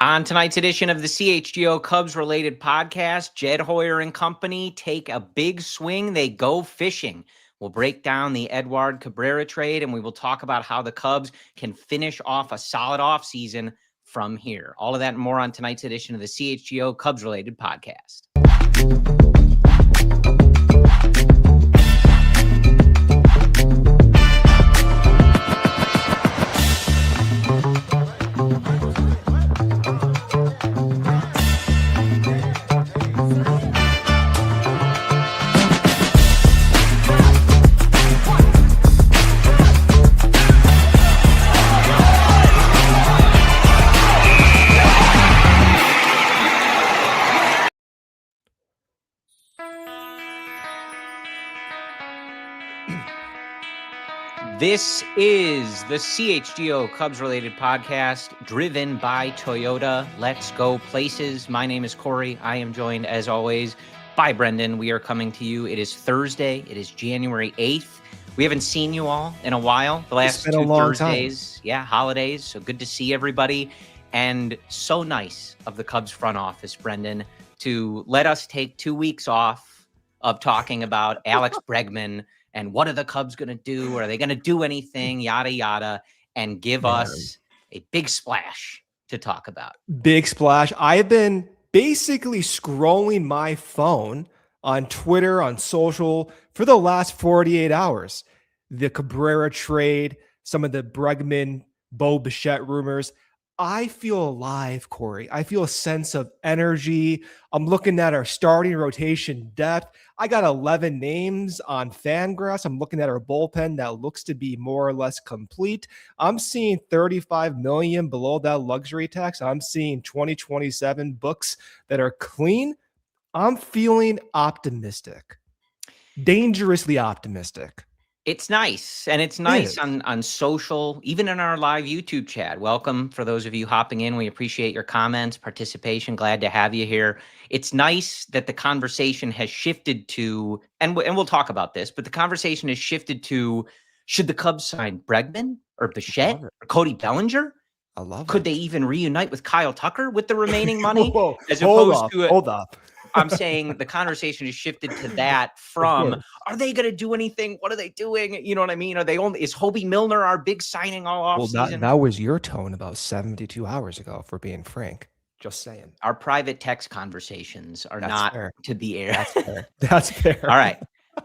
On tonight's edition of the CHGO Cubs Related podcast, Jed Hoyer and company take a big swing. They go fishing. We'll break down the Edward Cabrera trade, and we will talk about how the Cubs can finish off a solid offseason from here. All of that and more on tonight's edition of the CHGO Cubs Related podcast. This is the CHGO Cubs Related podcast driven by Toyota. Let's go places. My name is Corey. I am joined, as always, by Brendan. We are coming to you. It is Thursday. It is January 8th. We haven't seen you all in a while. The last two Thursdays. Yeah, holidays. So good to see everybody. And so nice of the Cubs front office, Brendan, to let us take 2 weeks off of talking about Alex Bregman and what are the Cubs going to do? Are they going to do anything? Yada, yada. And give us a big splash to talk about. Big splash. I've been basically scrolling my phone on Twitter, on social, for the last 48 hours. The Cabrera trade, some of the Bregman, Bo Bichette rumors. I feel alive, Corey. I feel a sense of energy. I'm looking at our starting rotation depth. I got 11 names on Fangraphs. I'm looking at our bullpen that looks to be more or less complete. I'm seeing 35 million below that luxury tax. I'm seeing 2027 books that are clean. I'm feeling optimistic, dangerously optimistic. It's nice, and it's nice on social, even in our live YouTube chat. Welcome for those of you hopping in. We appreciate your comments, participation. Glad to have you here. It's nice that the conversation has shifted to, and we'll talk about this, but the conversation has shifted to, should the Cubs sign Bregman or Bichette or Cody Bellinger? I love it. Could they even reunite with Kyle Tucker with the remaining money? Hold up. I'm saying the conversation has shifted to that from, are they going to do anything? What are they doing? You know what I mean? Are they only, is Hobie Milner our big signing all off season? That was your tone about 72 hours ago, for being frank. Just saying. Our private text conversations are not fair to the air. That's fair. That's fair. All right.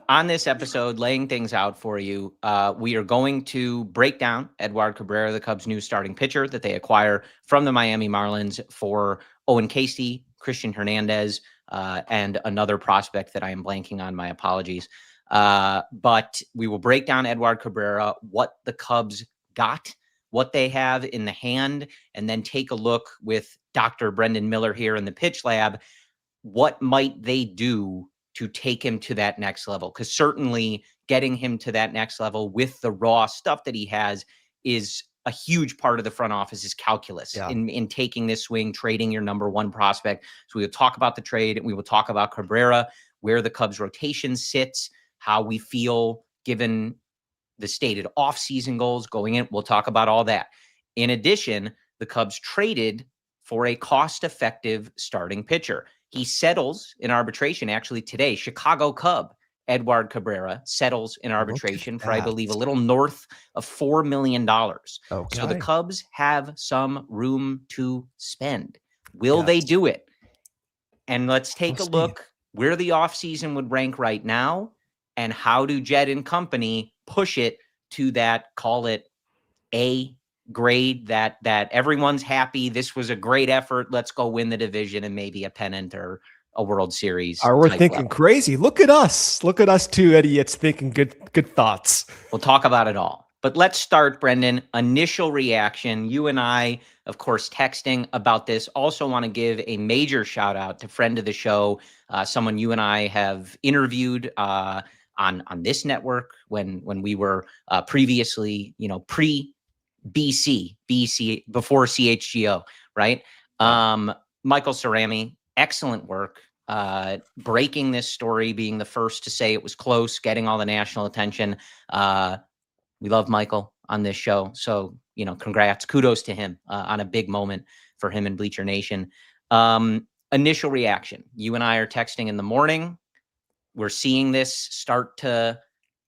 On this episode, laying things out for you, we are going to break down Edward Cabrera, the Cubs' new starting pitcher that they acquire from the Miami Marlins for Owen Casey, Christian Hernandez, and another prospect that I am blanking on. My apologies. But we will break down Edward Cabrera, what the Cubs got, what they have in the hand, and then take a look with Dr. Brendan Miller here in the pitch lab. What might they do to take him to that next level? Because certainly getting him to that next level with the raw stuff that he has is a huge part of the front office's calculus in taking this swing, trading your number one prospect. So we will talk about the trade, and we will talk about Cabrera, where the Cubs rotation sits, how we feel given the stated offseason goals going in. We'll talk about all that. In addition, the Cubs traded for a cost-effective starting pitcher. He settles in arbitration actually today. Chicago Cub Edward Cabrera settles in arbitration for, I believe, a little north of $4 million. Okay. So the Cubs have some room to spend. Will they do it? And let's take a look where the offseason would rank right now, and how do Jed and company push it to that, call it A grade, that everyone's happy. This was a great effort. Let's go win the division and maybe a pennant or a World Series. We're thinking crazy. Look at us. Look at us, two idiots thinking good thoughts. We'll talk about it all. But let's start, Brendan. Initial reaction. You and I, of course, texting about this. Also want to give a major shout out to friend of the show, someone you and I have interviewed on this network when we were previously, pre-BC, before CHGO, right? Michael Cerami. Excellent work, breaking this story, being the first to say it was close, getting all the national attention. We love Michael. on this show. So, congrats, kudos to him on a big moment for him and Bleacher Nation. Initial reaction. You and I are texting in the morning. We're seeing this start to.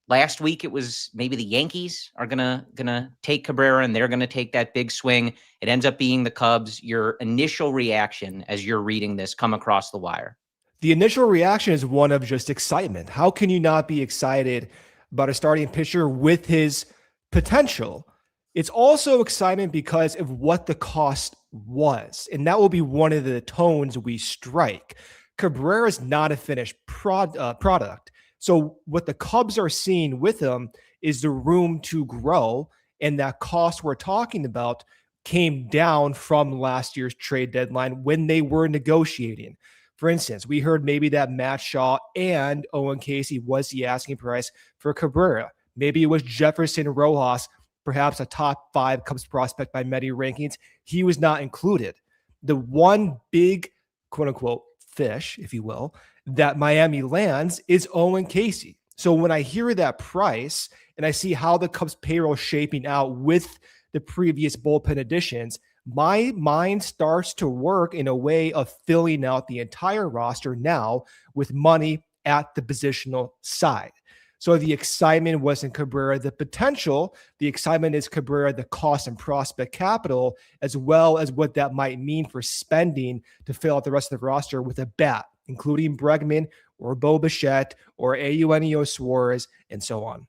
Last week, it was maybe the Yankees are gonna take Cabrera and they're gonna take that big swing. It ends up being the Cubs. Your initial reaction as you're reading this come across the wire? The initial reaction is one of just excitement. How can you not be excited about a starting pitcher with his potential? It's also excitement because of what the cost was, and that will be one of the tones we strike. Cabrera is not a finished product. So what the Cubs are seeing with him is the room to grow, and that cost we're talking about came down from last year's trade deadline when they were negotiating. For instance, we heard maybe that Matt Shaw and Owen Casey was the asking price for Cabrera. Maybe it was Jefferson Rojas, perhaps a top 5 Cubs prospect by Medi rankings. He was not included. The one big, quote unquote, fish, if you will, that Miami lands is Owen Casey. So when I hear that price and I see how the Cubs payroll is shaping out with the previous bullpen additions, my mind starts to work in a way of filling out the entire roster now with money at the positional side. So the excitement wasn't Cabrera, the potential. The excitement is Cabrera, the cost and prospect capital, as well as what that might mean for spending to fill out the rest of the roster with a bat, including Bregman or Bo Bichette or Eugenio Suárez and so on.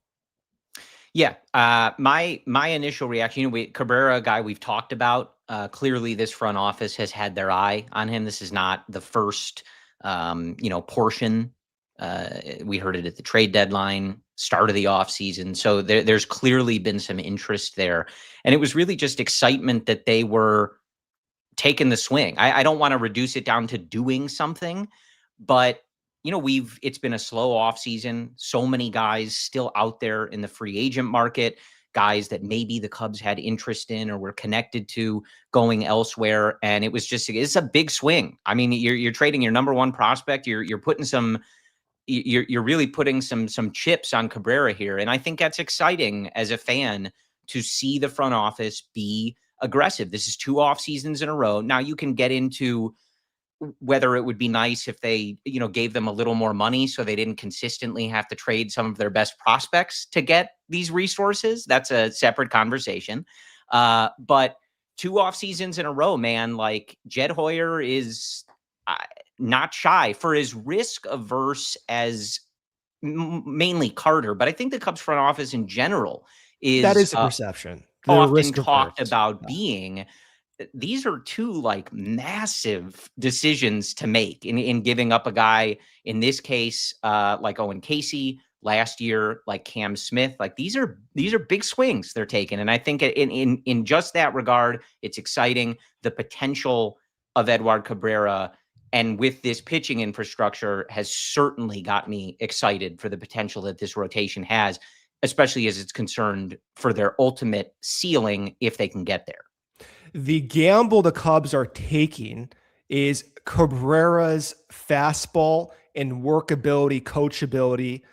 Yeah, my initial reaction, Cabrera, a guy we've talked about. Clearly, this front office has had their eye on him. This is not the first, portion. We heard it at the trade deadline, start of the offseason. So there's clearly been some interest there. And it was really just excitement that they were taking the swing. I don't want to reduce it down to doing something, but it's been a slow offseason. So many guys still out there in the free agent market, guys that maybe the Cubs had interest in or were connected to going elsewhere. And it's a big swing. I mean, you're trading your number one prospect. You're putting you're really putting some chips on Cabrera here. And I think that's exciting as a fan to see the front office be aggressive. This is 2 off seasons in a row. Now you can get into whether it would be nice if they, gave them a little more money so they didn't consistently have to trade some of their best prospects to get these resources. That's a separate conversation. But 2 off seasons in a row, man, like Jed Hoyer is not shy for as risk averse as mainly Carter. But I think the Cubs front office in general that is a perception. Often talked about being. These are 2 massive decisions to make in giving up a guy, in this case, like Owen Casey, last year, like Cam Smith. Like these are big swings they're taking. And I think in just that regard, it's exciting. The potential of Edward Cabrera and with this pitching infrastructure has certainly got me excited for the potential that this rotation has, especially as it's concerned for their ultimate ceiling if they can get there. The gamble the Cubs are taking is Cabrera's fastball and workability, coachability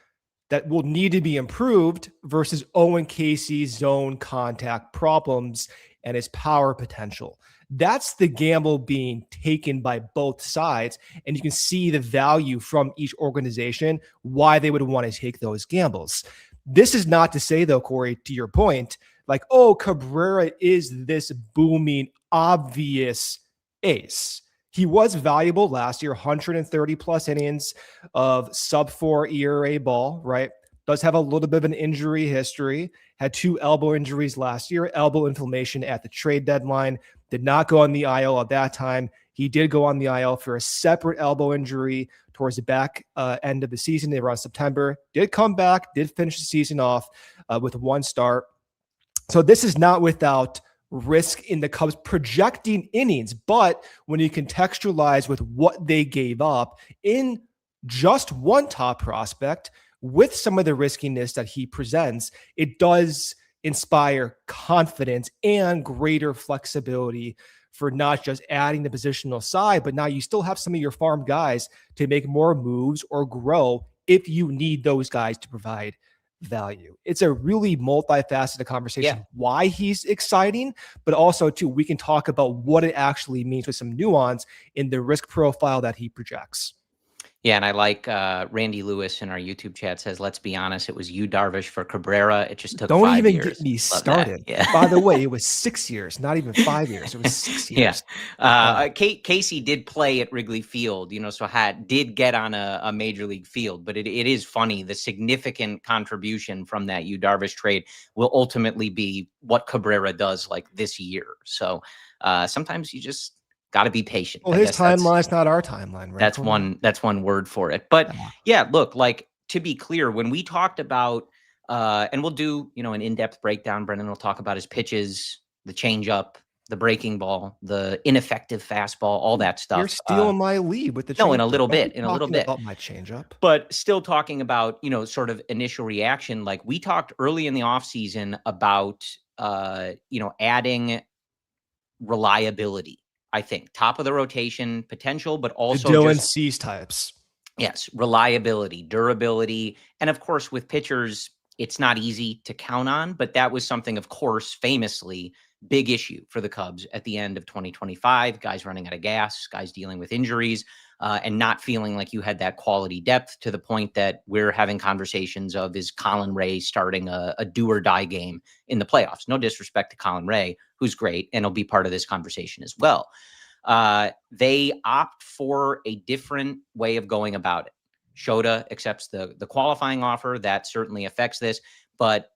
that will need to be improved versus Owen Casey's zone contact problems and his power potential. That's the gamble being taken by both sides. And you can see the value from each organization, why they would want to take those gambles. This is not to say, though, Corey, to your point, like, oh, Cabrera is this booming, obvious ace. He was valuable last year, 130 plus innings of sub-4 ERA ball, right? Does have a little bit of an injury history, had 2 elbow injuries last year, elbow inflammation at the trade deadline, did not go on the IL at that time. He did go on the IL for a separate elbow injury towards the back end of the season. They were on September, did come back, did finish the season off with 1 start. So this is not without risk in the Cubs projecting innings, but when you contextualize with what they gave up in just 1 top prospect with some of the riskiness that he presents, it does inspire confidence and greater flexibility for not just adding the positional side, but now you still have some of your farm guys to make more moves or grow if you need those guys to provide value. It's a really multifaceted conversation, why he's exciting, but also too, we can talk about what it actually means with some nuance in the risk profile that he projects. Yeah, and I like Randy Lewis in our YouTube chat says, let's be honest, it was you, Darvish, for Cabrera. It just took 5 years. Don't even get me started. Yeah. By the way, it was 6 years, not even 5 years. It was 6 years. Yeah. Casey did play at Wrigley Field, so did get on a major league field, but it is funny. The significant contribution from that Yu Darvish trade will ultimately be what Cabrera does like this year. So sometimes you just got to be patient. Well, his timeline's not our timeline, right? That's one word for it. But yeah, look, like, to be clear, when we talked about, and we'll do, an in-depth breakdown, Brendan will talk about his pitches, the changeup, the breaking ball, the ineffective fastball, all that stuff. You're stealing my lead with the changeup. No, in a little bit, about my changeup. But still talking about, sort of initial reaction. Like, we talked early in the offseason about, adding reliability. I think top of the rotation potential, but also the Dylan Cease types. Yes, reliability, durability, and of course with pitchers, it's not easy to count on, but that was something, of course, famously big issue for the Cubs at the end of 2025. Guys running out of gas, guys dealing with injuries, and not feeling like you had that quality depth, to the point that we're having conversations of, is Colin Ray starting a do or die game in the playoffs? No disrespect to Colin Ray, who's great, and he'll be part of this conversation as well. They opt for a different way of going about it. Shota accepts the qualifying offer. That certainly affects this, but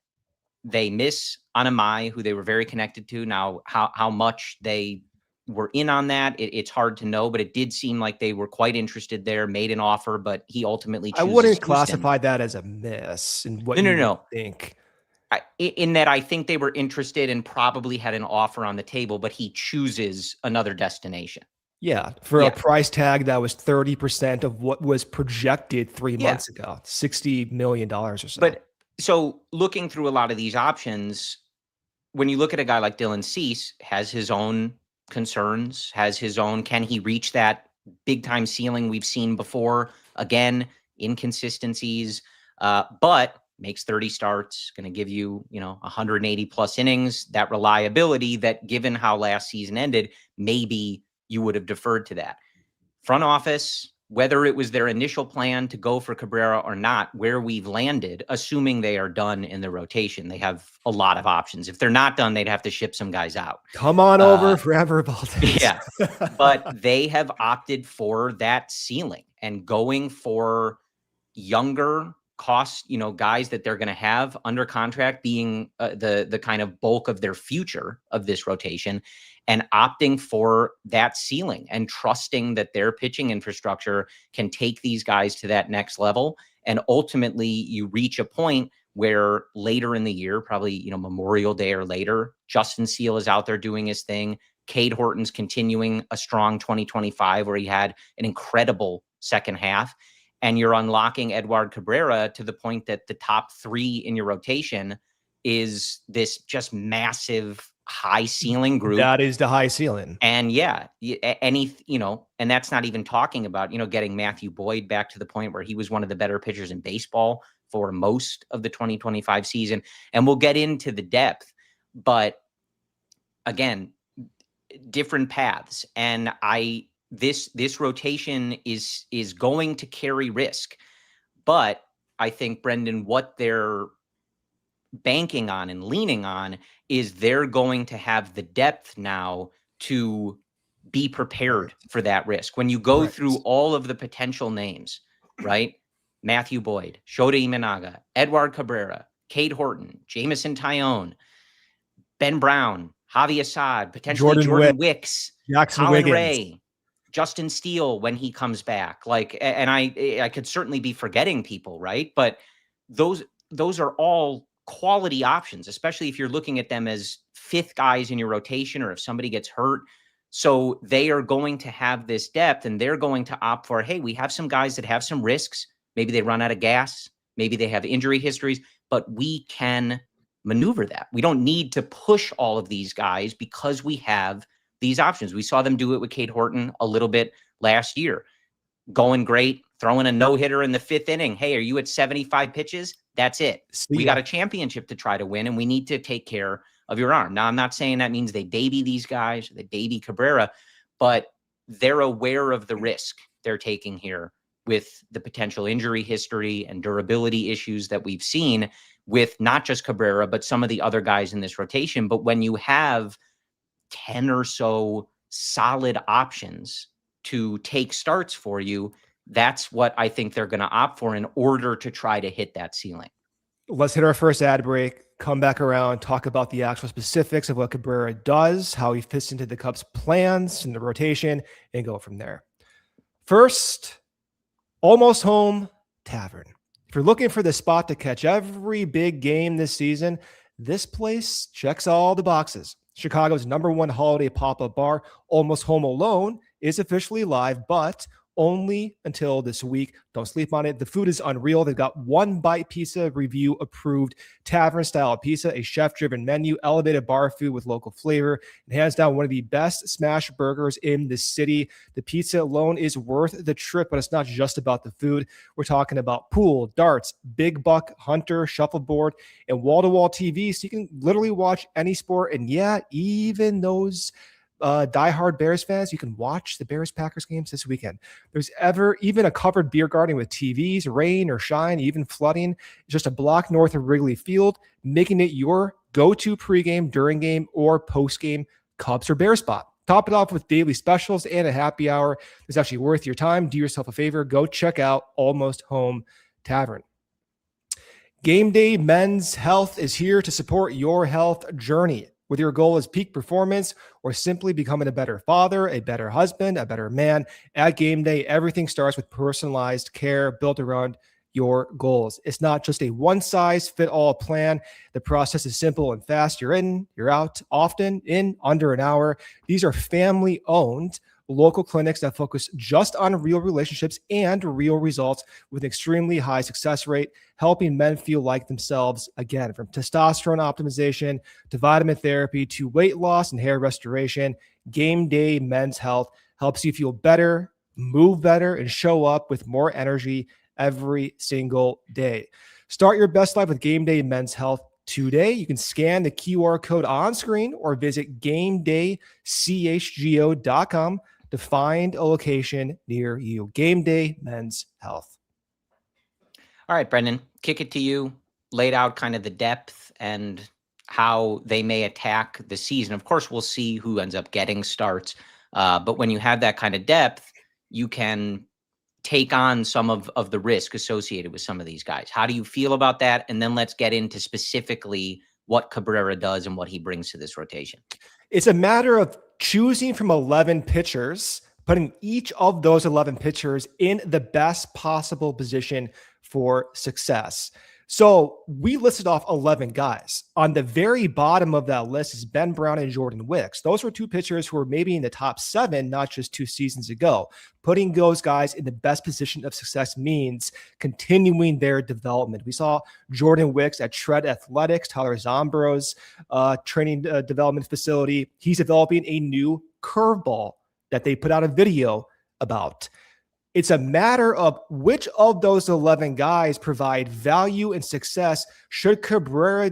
they miss Anamai, who they were very connected to. Now, how much they were in on that, it's hard to know, but it did seem like they were quite interested there, made an offer, but he ultimately chooses I wouldn't Houston. Classify that as a miss. And what no. think? In that, I think they were interested and probably had an offer on the table, but he chooses another destination. Yeah, for a price tag that was 30% of what was projected 3 months ago, $60 million or so. But so looking through a lot of these options, when you look at a guy like Dylan Cease, has his own concerns, has his own, can he reach that big time ceiling we've seen before? Again, inconsistencies, but makes 30 starts, going to give you, 180 plus innings, that reliability that, given how last season ended, maybe you would have deferred to that. Front office, whether it was their initial plan to go for Cabrera or not, where we've landed, assuming they are done in the rotation, they have a lot of options. If they're not done, they'd have to ship some guys out. Come on over forever, Valdez. Yeah, but they have opted for that ceiling and going for younger cost, guys that they're going to have under contract, being the kind of bulk of their future of this rotation, and opting for that ceiling and trusting that their pitching infrastructure can take these guys to that next level. And ultimately you reach a point where later in the year, probably, Memorial Day or later, Justin Seal is out there doing his thing. Cade Horton's continuing a strong 2025 where he had an incredible second half. And you're unlocking Edward Cabrera to the point that the top 3 in your rotation is this just massive high ceiling group. That is the high ceiling. And and that's not even talking about, getting Matthew Boyd back to the point where he was one of the better pitchers in baseball for most of the 2025 season. And we'll get into the depth, but again, different paths. And this rotation is going to carry risk, but I think, Brendan, what they're banking on and leaning on is they're going to have the depth now to be prepared for that risk. When you go through all of the potential names, right? Matthew Boyd, Shota Imanaga, Edward Cabrera, Cade Horton, Jamison Tyone, Ben Brown, Javi Assad, potentially Jordan Wicks, Jackson Colin Wiggins. Ray, Justin Steele when he comes back. Like, and I could certainly be forgetting people, right? But those are all quality options, especially if you're looking at them as 5th guys in your rotation, or if somebody gets hurt. So they are going to have this depth, and they're going to opt for, hey, we have some guys that have some risks. Maybe they run out of gas. Maybe they have injury histories, but we can maneuver that. We don't need to push all of these guys because we have these options. We saw them do it with Cade Horton a little bit last year. going great, throwing a no-hitter in the 5th inning. Hey, are you at 75 pitches? That's it. We got a championship to try to win, and we need to take care of your arm. Now, I'm not saying that means they baby these guys, they baby Cabrera, but they're aware of the risk they're taking here with the potential injury history and durability issues that we've seen with not just Cabrera, but some of the other guys in this rotation. But when you have 10 or so solid options to take starts for you, that's what I think they're going to opt for in order to try to hit that ceiling. Let's hit our first ad break, come back around, talk about the actual specifics of what Cabrera does, how he fits into the Cubs' plans and the rotation, and go from there. First, Almost Home Tavern. If you're looking for the spot to catch every big game this season, this place checks all the boxes. Chicago's #1 holiday pop-up bar, Almost Home alone, is officially live, but only until this week. Don't sleep on it. The food is unreal. They've got One Bite Pizza review approved tavern style pizza, a chef driven menu, elevated bar food with local flavor, and hands down one of the best smash burgers in the city. The pizza alone is worth the trip, but it's not just about the food. We're talking about pool, darts, big buck, hunter, shuffleboard, and wall-to-wall TV, so you can literally watch any sport. And yeah, even those diehard Bears fans, you can watch the Bears-Packers games this weekend. There's even a covered beer garden with TVs, rain or shine, even flooding, just a block north of Wrigley Field, making it your go-to pregame, during game, or post-game Cubs or Bears spot. Top it off with daily specials and a happy hour. It's actually worth your time. Do yourself a favor. Go check out Almost Home Tavern. Game Day Men's Health is here to support your health journey. Whether your goal is peak performance or simply becoming a better father, a better husband, a better man, at Game Day, everything starts with personalized care built around your goals. It's not just a one-size-fit-all plan. The process is simple and fast. You're in, you're out, often in under an hour. These are family-owned local clinics that focus just on real relationships and real results with an extremely high success rate, helping men feel like themselves again. From testosterone optimization to vitamin therapy to weight loss and hair restoration, Game Day Men's Health helps you feel better, move better, and show up with more energy every single day. Start your best life with Game Day Men's Health today. You can scan the QR code on screen or visit GameDayCHGO.com to find a location near you. Game Day Men's Health. All right, Brendan, kick it to you. Laid out kind of the depth and how they may attack the season. Of course, we'll see who ends up getting starts. But when you have that kind of depth, you can take on some of the risk associated with some of these guys. How do you feel about that? And then let's get into specifically what Cabrera does and what he brings to this rotation. It's a matter of choosing from 11 pitchers, putting each of those 11 pitchers in the best possible position for success. So we listed off 11 guys. On the very bottom of that list is Ben Brown and Jordan Wicks. Those were two pitchers who were maybe in the top 7, not just 2 seasons ago. Putting those guys in the best position of success means continuing their development. We saw Jordan Wicks at Shred Athletics, Tyler Zombro's training development facility. He's developing a new curveball that they put out a video about. It's a matter of which of those 11 guys provide value and success. Should Cabrera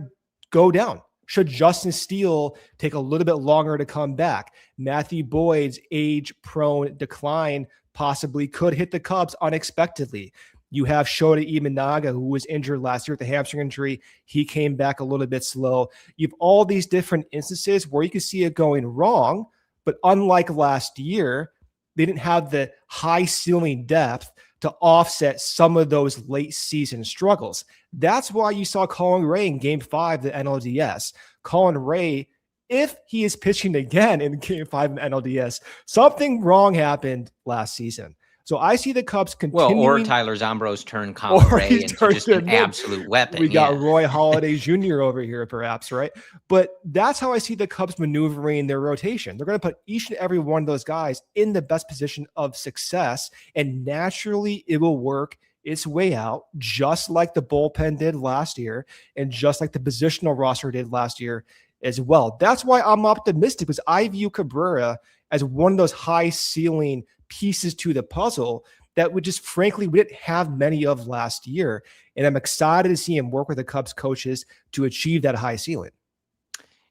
go down? Should Justin Steele take a little bit longer to come back? Matthew Boyd's age-prone decline possibly could hit the Cubs unexpectedly. You have Shota Imanaga, who was injured last year with the hamstring injury. He came back a little bit slow. You have all these different instances where you can see it going wrong, but unlike last year, they didn't have the high ceiling depth to offset some of those late season struggles. That's why you saw Colin Ray in Game 5 of the NLDS. Colin Ray, if he is pitching again in Game 5 of the NLDS, something wrong happened last season. So I see the Cubs continuing. Well, or Tyler Zombro's turned Colin Ray into just an absolute weapon. We got Roy Halladay Jr. over here, perhaps, right? But that's how I see the Cubs maneuvering their rotation. They're going to put each and every one of those guys in the best position of success, and naturally it will work its way out, just like the bullpen did last year, and just like the positional roster did last year as well. That's why I'm optimistic, because I view Cabrera as one of those high ceiling pieces to the puzzle that would just frankly we didn't have many of last year. And I'm excited to see him work with the Cubs coaches to achieve that high ceiling.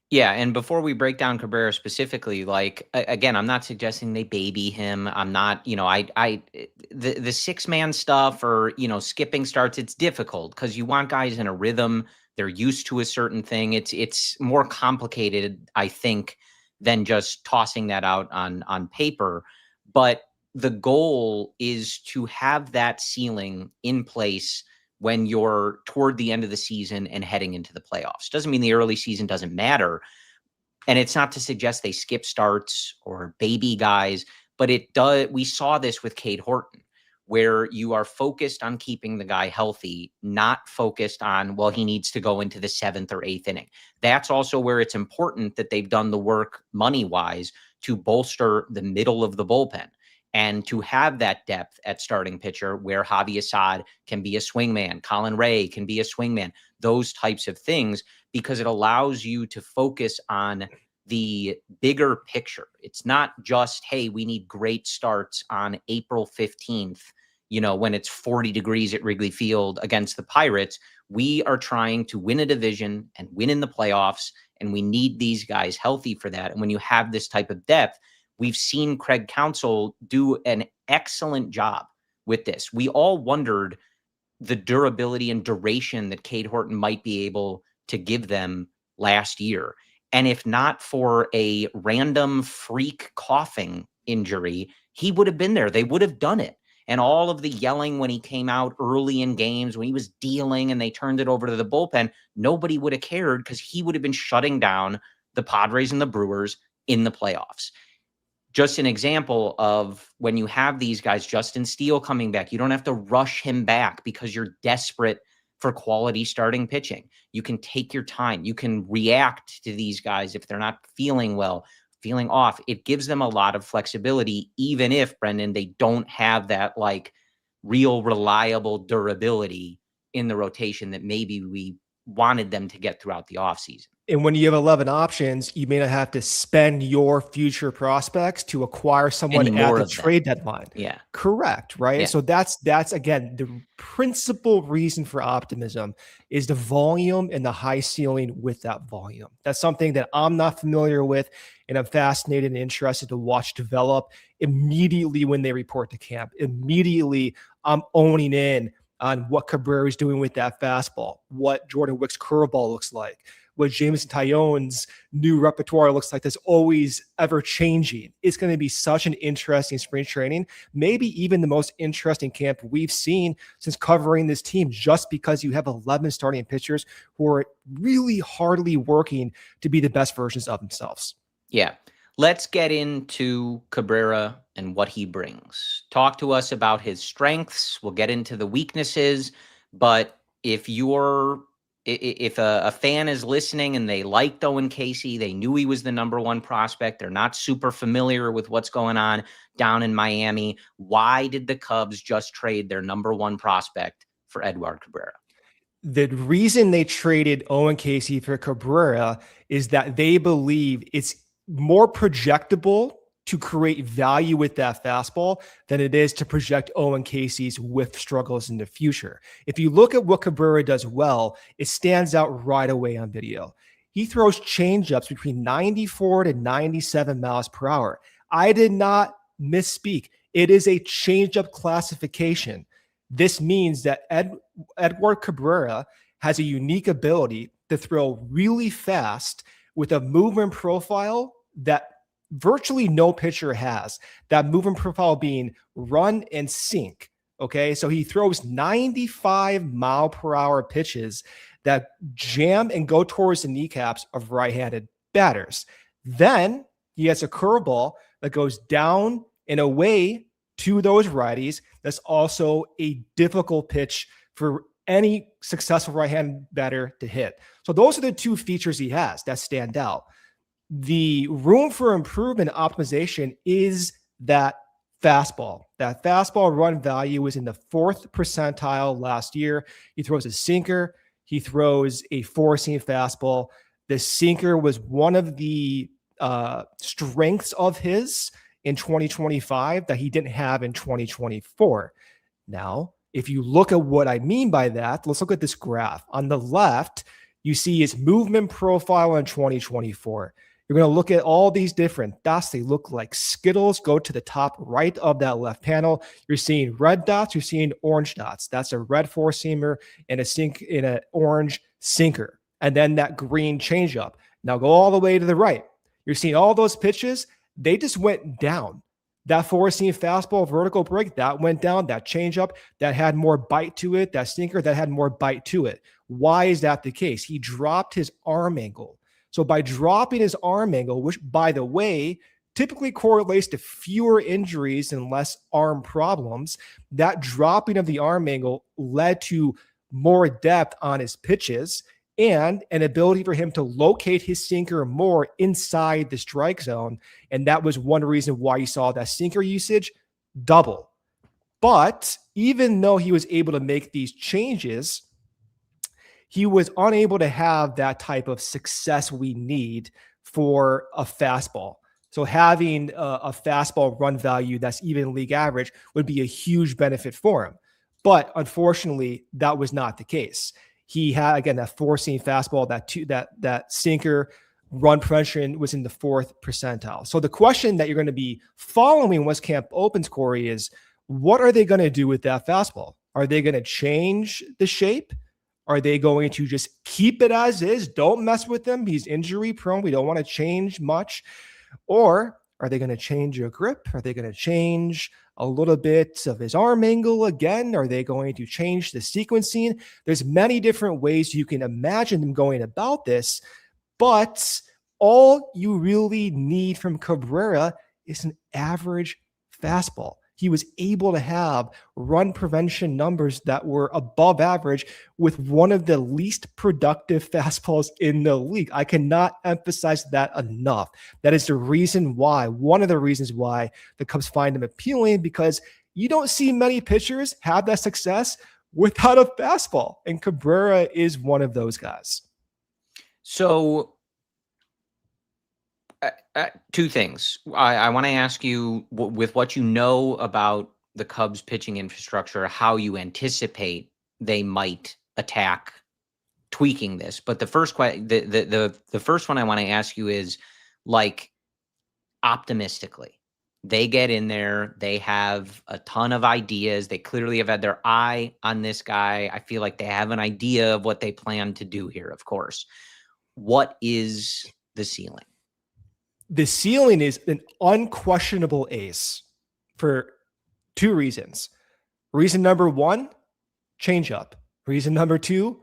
Yeah, and before we break down Cabrera specifically, like again, I'm not suggesting they baby him. I'm not, the 6-man stuff or skipping starts. It's difficult because you want guys in a rhythm. They're used to a certain thing. It's more complicated, I think, than just tossing that out on paper. But the goal is to have that ceiling in place when you're toward the end of the season and heading into the playoffs. Doesn't mean the early season doesn't matter. And it's not to suggest they skip starts or baby guys, but it does. We saw this with Cade Horton, where you are focused on keeping the guy healthy, not focused on, well, he needs to go into the 7th or 8th inning. That's also where it's important that they've done the work money-wise to bolster the middle of the bullpen. And to have that depth at starting pitcher where Javi Assad can be a swingman, Colin Ray can be a swingman, those types of things, because it allows you to focus on the bigger picture. It's not just, hey, we need great starts on April 15th, when it's 40 degrees at Wrigley Field against the Pirates. We are trying to win a division and win in the playoffs, and we need these guys healthy for that. And when you have this type of depth, we've seen Craig Counsell do an excellent job with this. We all wondered the durability and duration that Cade Horton might be able to give them last year. And if not for a random freak coughing injury, he would have been there. They would have done it. And all of the yelling when he came out early in games, when he was dealing and they turned it over to the bullpen, nobody would have cared because he would have been shutting down the Padres and the Brewers in the playoffs. Just an example of when you have these guys, Justin Steele coming back, you don't have to rush him back because you're desperate for quality starting pitching. You can take your time. You can react to these guys if they're not feeling well, feeling off. It gives them a lot of flexibility, even if, Brendan, they don't have that like real reliable durability in the rotation that maybe we wanted them to get throughout the offseason. And when you have 11 options, you may not have to spend your future prospects to acquire someone at the trade deadline. Yeah. Correct. Right. Yeah. So that's again, the principal reason for optimism is the volume and the high ceiling with that volume. That's something that I'm not familiar with. And I'm fascinated and interested to watch develop immediately when they report to camp. Immediately, I'm owning in on what Cabrera is doing with that fastball, what Jordan Wick's curveball looks like, what Jameson Taillon's new repertoire looks like. That's always ever changing. It's going to be such an interesting spring training, maybe even the most interesting camp we've seen since covering this team, just because you have 11 starting pitchers who are really hardly working to be the best versions of themselves. Yeah. Let's get into Cabrera and what he brings. Talk to us about his strengths. We'll get into the weaknesses, but if a fan is listening and they liked Owen Casey, they knew he was the number one prospect, they're not super familiar with what's going on down in Miami, why did the Cubs just trade their number one prospect for Edward Cabrera? The reason they traded Owen Casey for Cabrera is that they believe it's more projectable to create value with that fastball than it is to project Owen Casey's whiff struggles in the future. If you look at what Cabrera does well, it stands out right away on video. He throws changeups between 94 to 97 miles per hour. I did not misspeak. It is a changeup classification. This means that Edward Cabrera has a unique ability to throw really fast with a movement profile that virtually no pitcher has. That movement profile being run and sink. Okay, so he throws 95 mile per hour pitches that jam and go towards the kneecaps of right-handed batters. Then he has a curveball that goes down and away to those righties. That's also a difficult pitch for any successful right-handed batter to hit. So those are the two features he has that stand out. The room for improvement and optimization is that fastball. That fastball run value was in the 4th percentile last year. He throws a sinker. He throws a four-seam fastball. The sinker was one of the strengths of his in 2025 that he didn't have in 2024. Now, if you look at what I mean by that, let's look at this graph. On the left, you see his movement profile in 2024. You're going to look at all these different dots. They look like Skittles. Go to the top right of that left panel. You're seeing red dots. You're seeing orange dots. That's a red four-seamer and an orange sinker. And then that green changeup. Now go all the way to the right. You're seeing all those pitches. They just went down. That four-seam fastball vertical break, that went down. That changeup, that had more bite to it. That sinker, that had more bite to it. Why is that the case? He dropped his arm angle. So by dropping his arm angle, which, by the way, typically correlates to fewer injuries and less arm problems, that dropping of the arm angle led to more depth on his pitches and an ability for him to locate his sinker more inside the strike zone. And that was one reason why you saw that sinker usage double. But even though he was able to make these changes, he was unable to have that type of success we need for a fastball. So having a fastball run value that's even league average would be a huge benefit for him. But unfortunately, that was not the case. He had, again, that four-seam fastball, that sinker run prevention was in the 4th percentile. So the question that you're going to be following once camp opens, Corey, is what are they going to do with that fastball? Are they going to change the shape? Are they going to just keep it as is? Don't mess with him. He's injury prone. We don't want to change much. Or are they going to change your grip? Are they going to change a little bit of his arm angle again? Are they going to change the sequencing? There's many different ways you can imagine them going about this, but all you really need from Cabrera is an average fastball. He was able to have run prevention numbers that were above average with one of the least productive fastballs in the league. I cannot emphasize that enough. That is the reason why, one of the reasons why the Cubs find him appealing, because you don't see many pitchers have that success without a fastball. And Cabrera is one of those guys. So two things. I want to ask you, with what you know about the Cubs pitching infrastructure, how you anticipate they might attack tweaking this. But the first the first one I want to ask you is, like, optimistically, they get in there, they have a ton of ideas. They clearly have had their eye on this guy. I feel like they have an idea of what they plan to do here, of course. What is the ceiling? The ceiling is an unquestionable ace for two reasons. Reason number one, changeup. Reason number two,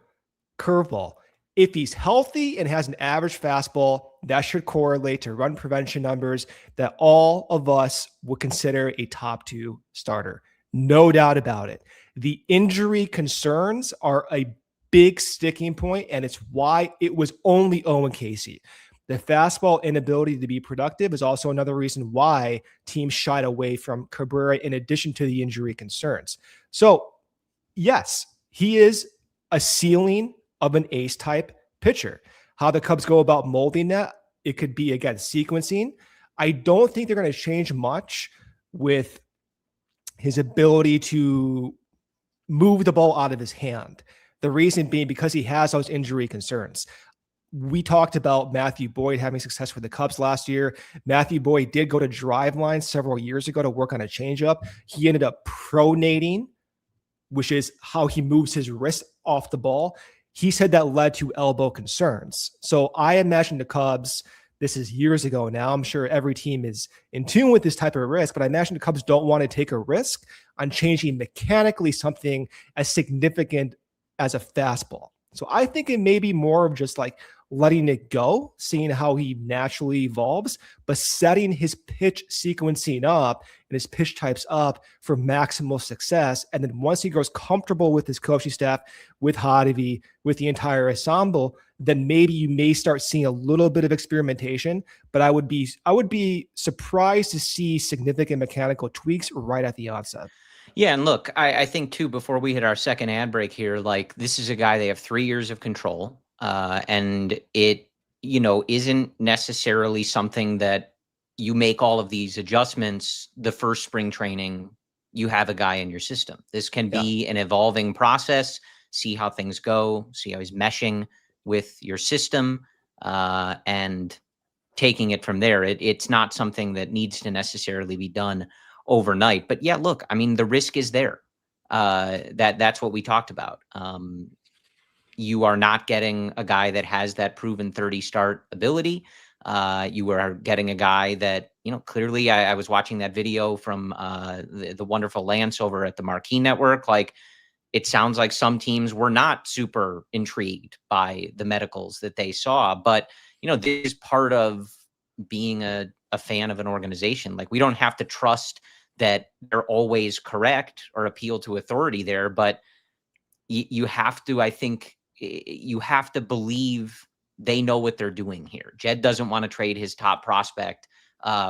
curveball. If he's healthy and has an average fastball, that should correlate to run prevention numbers that all of us would consider a top 2 starter. No doubt about it. The injury concerns are a big sticking point, and it's why it was only Owen Casey. The fastball inability to be productive is also another reason why teams shied away from Cabrera, in addition to the injury concerns. So, yes, he is a ceiling of an ace type pitcher. How the Cubs go about molding that, it could be, again, sequencing. I don't think they're going to change much with his ability to move the ball out of his hand. The reason being because he has those injury concerns. We talked about Matthew Boyd having success with the Cubs last year. Matthew Boyd did go to Driveline several years ago to work on a changeup. He ended up pronating, which is how he moves his wrist off the ball. He said that led to elbow concerns. So I imagine the Cubs, this is years ago now, I'm sure every team is in tune with this type of risk, but I imagine the Cubs don't want to take a risk on changing mechanically something as significant as a fastball. So I think it may be more of just like letting it go, seeing how he naturally evolves, but setting his pitch sequencing up and his pitch types up for maximal success. And then once he grows comfortable with his coaching staff, with Hottovy, with the entire ensemble, then maybe you may start seeing a little bit of experimentation. But I would be surprised to see significant mechanical tweaks right at the onset. Yeah, and look, I think too, before we hit our second ad break here, like, this is a guy, they have 3 years of control, and it, isn't necessarily something that you make all of these adjustments the first spring training, you have a guy in your system. This can be an evolving process. See how things go, see how he's meshing with your system, and taking it from there. It's not something that needs to necessarily be done overnight. But yeah, look, I mean, the risk is there. That's what we talked about. You are not getting a guy that has that proven 30 start ability. You are getting a guy that, clearly I was watching that video from the wonderful Lance over at the Marquee Network. Like, it sounds like some teams were not super intrigued by the medicals that they saw. But, this is part of being a fan of an organization. Like, we don't have to trust that they're always correct or appeal to authority there. But you have to, I think, you have to believe they know what they're doing here. Jed doesn't want to trade his top prospect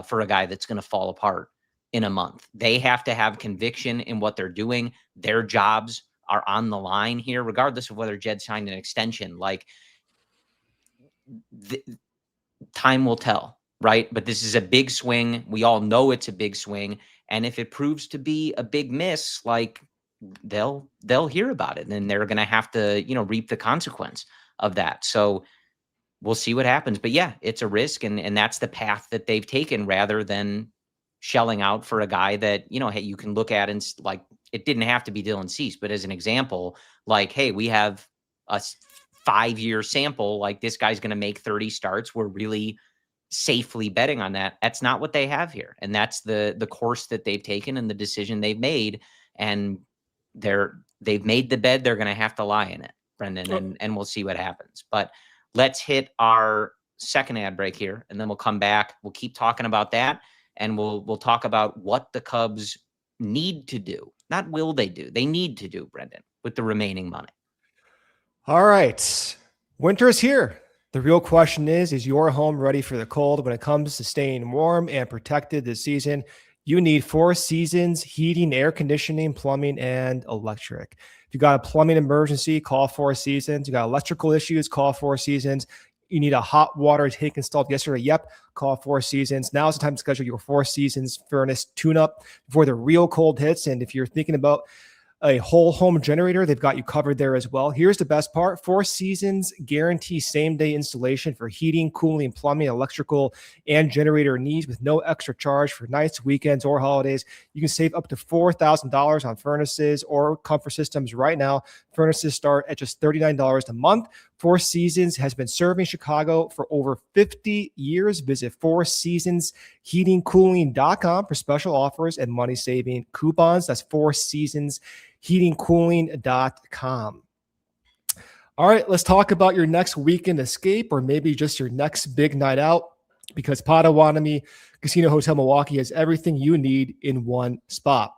for a guy that's going to fall apart in a month. They have to have conviction in what they're doing. Their jobs are on the line here, regardless of whether Jed signed an extension. Like, time will tell, right? But this is a big swing. We all know it's a big swing. And if it proves to be a big miss, like, they'll hear about it, and they're going to have to, reap the consequence of that. So we'll see what happens. But yeah, it's a risk, and that's the path that they've taken, rather than shelling out for a guy that, hey, you can look at and like, it didn't have to be Dylan Cease, but as an example, like, hey, we have a 5-year sample, like, this guy's going to make 30 starts. We're really safely betting on that. That's not what they have here. And that's the course that they've taken and the decision they've made. And they've made the bed. They're going to have to lie in it, Brendan, and we'll see what happens. But let's hit our second ad break here, and then we'll come back. We'll keep talking about that, and we'll talk about what the Cubs need to do. Not will they do. They need to do, Brendan, with the remaining money. All right. Winter is here. The real question is your home ready for the cold? When it comes to staying warm and protected this season, you need Four Seasons heating, air conditioning, plumbing, and electric. If you got a plumbing emergency, call Four Seasons. You got electrical issues, call Four Seasons. You need a hot water tank installed yesterday. Yep, call Four Seasons. Now is the time to schedule your Four Seasons furnace tune-up before the real cold hits. And if you're thinking about a whole home generator, they've got you covered there as well. Here's the best part. Four Seasons guarantee same-day installation for heating, cooling, plumbing, electrical, and generator needs with no extra charge for nights, weekends, or holidays. You can save up to $4,000 on furnaces or comfort systems right now. Furnaces start at just $39 a month. Four Seasons has been serving Chicago for over 50 years. Visit fourseasonsheatingcooling.com for special offers and money-saving coupons. That's fourseasonsheatingcooling.com. All right, let's talk about your next weekend escape, or maybe just your next big night out, because Potawatomi Casino Hotel Milwaukee has everything you need in one spot.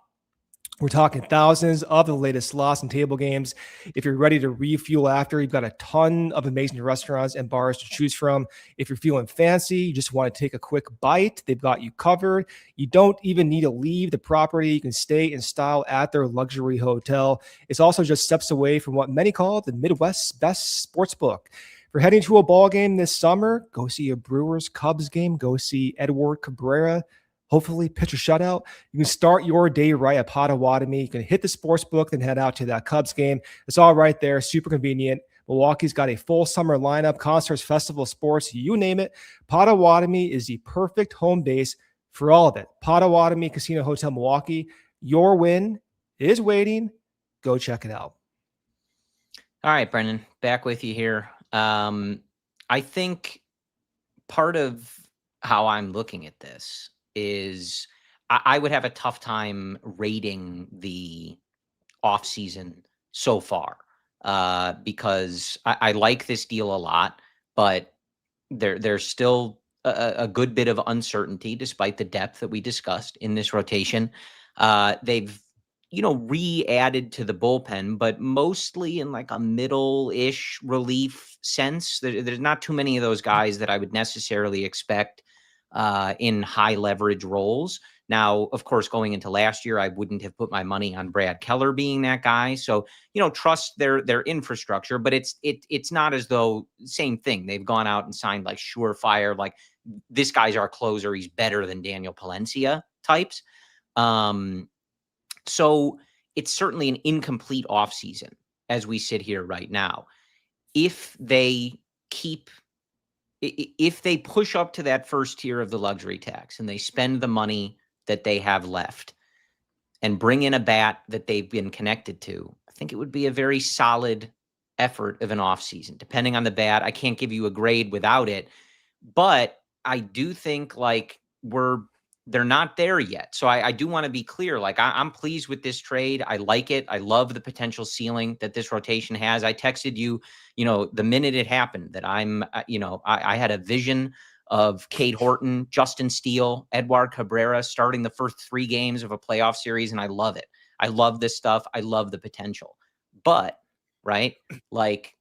We're talking thousands of the latest slots and table games. If you're ready to refuel after, you've got a ton of amazing restaurants and bars to choose from. If you're feeling fancy, you just want to take a quick bite, they've got you covered. You don't even need to leave the property. You can stay in style at their luxury hotel. It's also just steps away from what many call the Midwest's best sports book. If you're heading to a ball game this summer, go see a Brewers Cubs game, go see Edward Cabrera, hopefully pitch a shutout. You can start your day right at Potawatomi. You can hit the sports book, then head out to that Cubs game. It's all right there, super convenient. Milwaukee's got a full summer lineup, concerts, festival, sports, you name it. Potawatomi is the perfect home base for all of it. Potawatomi Casino Hotel Milwaukee, your win is waiting. Go check it out. All right, Brendan, back with you here. I think part of how I'm looking at this is I would have a tough time rating the offseason so far because I like this deal a lot, but there's still a good bit of uncertainty despite the depth that we discussed in this rotation. They've re-added to the bullpen, but mostly in like a middle-ish relief sense. There's not too many of those guys that I would necessarily expect in high leverage roles. Now, of course, going into last year, I wouldn't have put my money on Brad Keller being that guy. So, trust their infrastructure, but it's not as though same thing. They've gone out and signed like surefire, like this guy's our closer. He's better than Daniel Palencia types. So it's certainly an incomplete offseason as we sit here right now. If they push up to that first tier of the luxury tax and they spend the money that they have left and bring in a bat that they've been connected to, I think it would be a very solid effort of an offseason. Depending on the bat, I can't give you a grade without it, but I do think like they're not there yet. So I do want to be clear. Like I'm pleased with this trade. I like it. I love the potential ceiling that this rotation has. I texted you, the minute it happened that I had a vision of Cade Horton, Justin Steele, Edward Cabrera starting the first 3 games of a playoff series. And I love it. I love this stuff. I love the potential, but right. Like,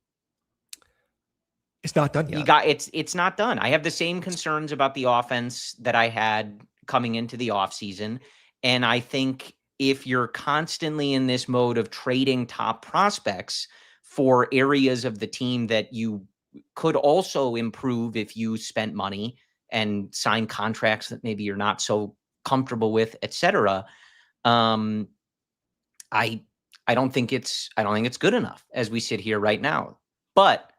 it's not done yet. It's not done. I have the same concerns about the offense that I had coming into the offseason. And I think if you're constantly in this mode of trading top prospects for areas of the team that you could also improve if you spent money and signed contracts that maybe you're not so comfortable with, et cetera, I don't think it's good enough as we sit here right now. But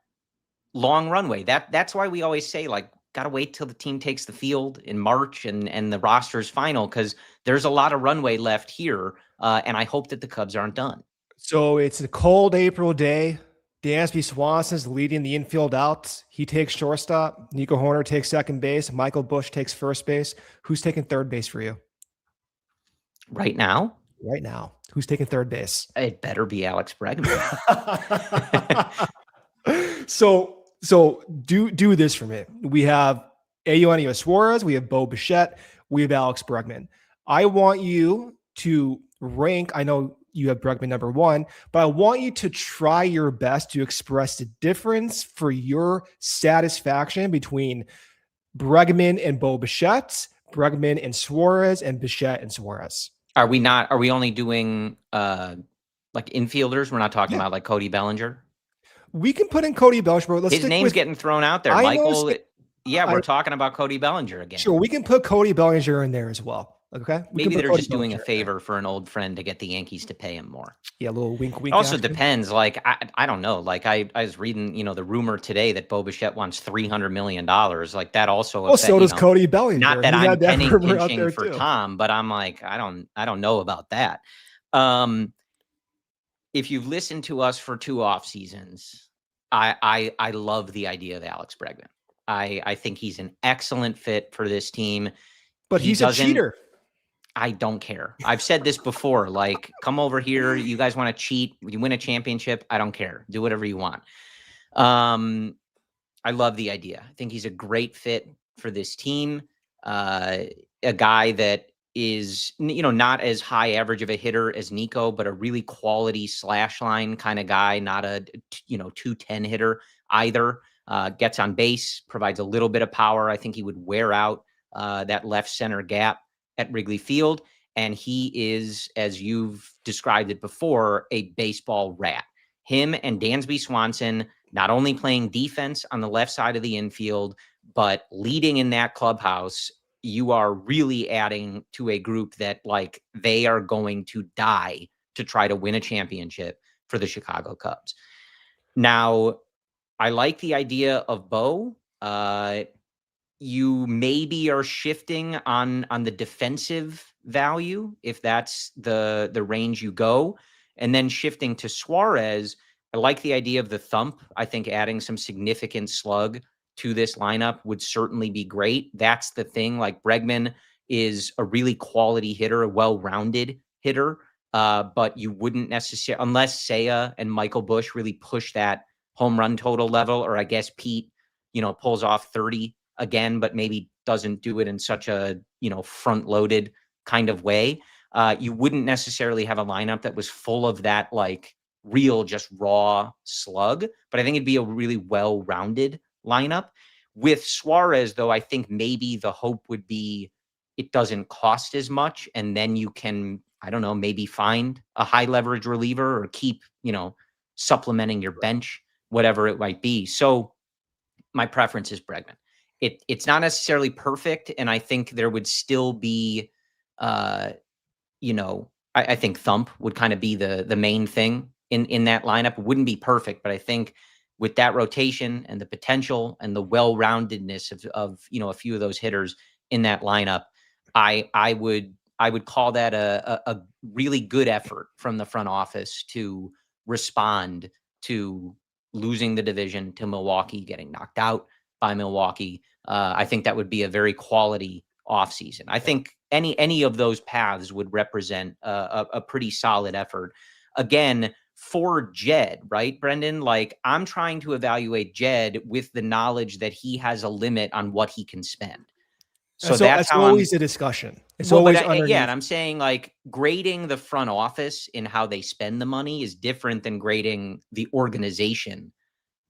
long runway. That's why we always say, like, got to wait till the team takes the field in March and the roster's final, because there's a lot of runway left here. And I hope that the Cubs aren't done. So it's a cold April day. Dansby Swanson's leading the infield out. He takes shortstop. Nico Horner takes second base. Michael Busch takes first base. Who's taking third base for you? Right now? Right now. Who's taking third base? It better be Alex Bregman. So do this for me. We have Eugenio Suárez. We have Bo Bichette. We have Alex Bregman. I want you to rank. I know you have Bregman number 1, but I want you to try your best to express the difference for your satisfaction between Bregman and Bo Bichette, Bregman and Suárez, and Bichette and Suárez. Are we only doing like infielders? We're not talking about like Cody Bellinger? We can put in Cody Bellinger. His name's getting thrown out there, Michael. We're talking about Cody Bellinger again. Sure, we can put Cody Bellinger in there as well. Okay. Maybe they're just doing a favor for an old friend to get the Yankees to pay him more. Yeah, a little wink, wink. It also depends. Like, I don't know. Like, I was reading, the rumor today that Bo Bichette wants $300 million. Like, that also. Well, so does Cody Bellinger. Not that I'm pinching for Tom, but I'm like, I don't know about that. If you've listened to us for 2 off seasons, I love the idea of Alex Bregman. I think he's an excellent fit for this team. But he's a cheater. I don't care. I've said this before. Like, come over here. You guys want to cheat? You win a championship? I don't care. Do whatever you want. I love the idea. I think he's a great fit for this team. A guy that is, not as high average of a hitter as Nico, but a really quality slash line kind of guy, not a, 210 hitter either. Gets on base, provides a little bit of power. I think he would wear out that left center gap at Wrigley Field. And he is, as you've described it before, a baseball rat. Him and Dansby Swanson, not only playing defense on the left side of the infield, but leading in that clubhouse. You are really adding to a group that, like, they are going to die to try to win a championship for the Chicago Cubs. Now, I like the idea of Bo. You maybe are shifting on the defensive value, if that's the range you go, and then shifting to Suárez. I like the idea of the thump. I think adding some significant slug to this lineup would certainly be great. That's the thing. Like, Bregman is a really quality hitter, a well-rounded hitter, but you wouldn't necessarily, unless Seiya and Michael Busch really push that home run total level, or I guess Pete, pulls off 30 again, but maybe doesn't do it in such a, front-loaded kind of way. You wouldn't necessarily have a lineup that was full of that, like, real, just raw slug, but I think it'd be a really well-rounded lineup. With Suárez, though, I think maybe the hope would be it doesn't cost as much, and then you can, I don't know, maybe find a high leverage reliever or keep, supplementing your bench, whatever it might be. So my preference is Bregman. It's not necessarily perfect, and I think there would still be, I think Thump would kind of be the main thing in that lineup. It wouldn't be perfect, but I think with that rotation and the potential and the well-roundedness of a few of those hitters in that lineup, I would call that a really good effort from the front office to respond to losing the division to Milwaukee, getting knocked out by Milwaukee. I think that would be a very quality offseason. I think any of those paths would represent a pretty solid effort. Again, for Jed, right, Brendan? Like, I'm trying to evaluate Jed with the knowledge that he has a limit on what he can spend. So that's how always a discussion. It's well, always but underneath. yeah, and I'm saying, like, grading the front office in how they spend the money is different than grading the organization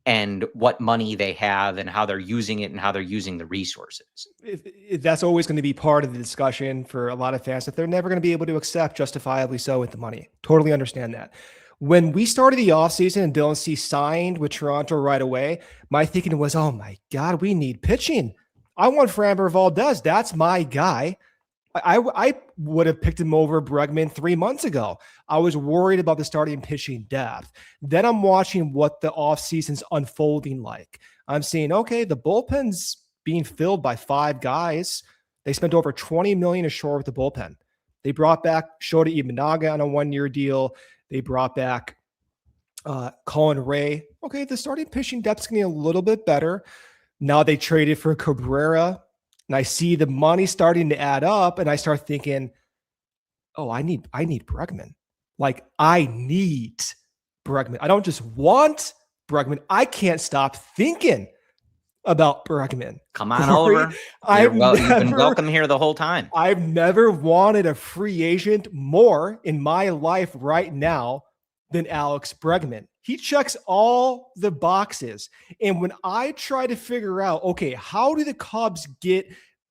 and what money they have and how they're using it and how they're using the resources. That's always going to be part of the discussion for a lot of fans that they're never going to be able to accept, justifiably so, with the money. Totally understand that. When we started the offseason and Dylan C signed with Toronto right away, my thinking was, oh my God, we need pitching. I want Framber Valdez. That's my guy. I would have picked him over Bregman 3 months ago. I was worried about the starting pitching depth. Then I'm watching what the offseason's unfolding like. I'm seeing, okay, the bullpen's being filled by 5 guys. They spent over $20 million ashore with the bullpen. They brought back Shota Imanaga on a 1-year deal. They brought back Colin Ray. Okay, the starting pitching depth's going to be a little bit better. Now they traded for Cabrera, and I see the money starting to add up, and I start thinking, oh, I need Bregman. Like, I need Bregman. I don't just want Bregman. I can't stop thinking about Bregman. Come on over. You've been welcome here the whole time. I've never wanted a free agent more in my life right now than Alex Bregman. He checks all the boxes. And when I try to figure out, okay, how do the Cubs get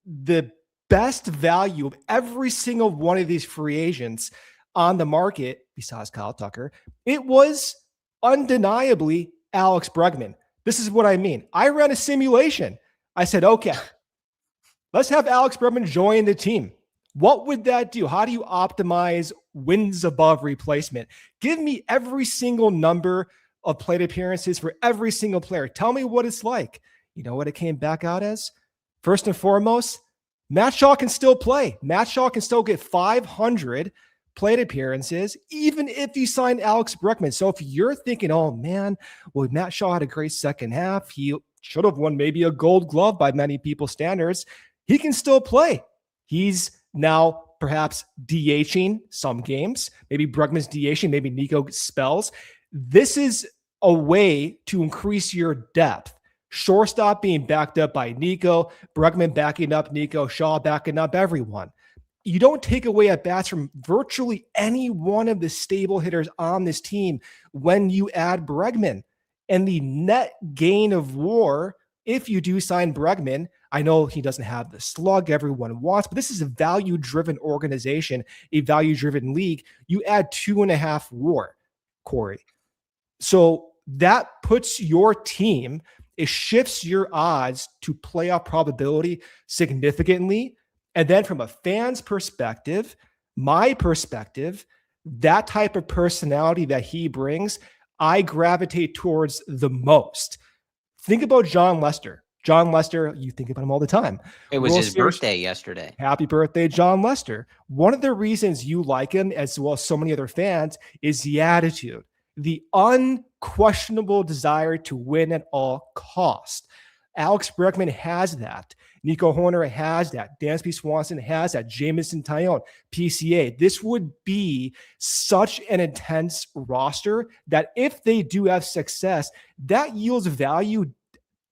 the best value of every single one of these free agents on the market, besides Kyle Tucker, it was undeniably Alex Bregman. This is what I mean. I ran a simulation. I said, okay, let's have Alex Bregman join the team. What would that do? How do you optimize wins above replacement? Give me every single number of plate appearances for every single player. Tell me what it's like. You know what it came back out as? First and foremost, Matt Shaw can still play. Matt Shaw can still get 500 plate appearances, even if you sign Alex Bregman. So if you're thinking, oh man, well, Matt Shaw had a great second half. He should have won maybe a Gold Glove by many people's standards. He can still play. He's now perhaps DHing some games. Maybe Bregman's DHing, maybe Nico spells. This is a way to increase your depth. Shortstop being backed up by Nico, Bregman backing up Nico, Shaw backing up everyone. You don't take away at bats from virtually any one of the stable hitters on this team when you add Bregman. And the net gain of WAR, if you do sign Bregman, I know he doesn't have the slug everyone wants, but this is a value-driven organization, a value-driven league. You add 2.5 WAR, Corey. So that puts your team, it shifts your odds to playoff probability significantly. And then from a fan's perspective, my perspective, that type of personality that he brings, I gravitate towards the most. Think about John Lester. John Lester, you think about him all the time. It was his birthday yesterday. Happy birthday, John Lester. One of the reasons you like him, as well as so many other fans, is the attitude, the unquestionable desire to win at all costs. Alex Bregman has that. Nico Horner has that. Dansby Swanson has that. Jamison Tyone, PCA. This would be such an intense roster that if they do have success, that yields value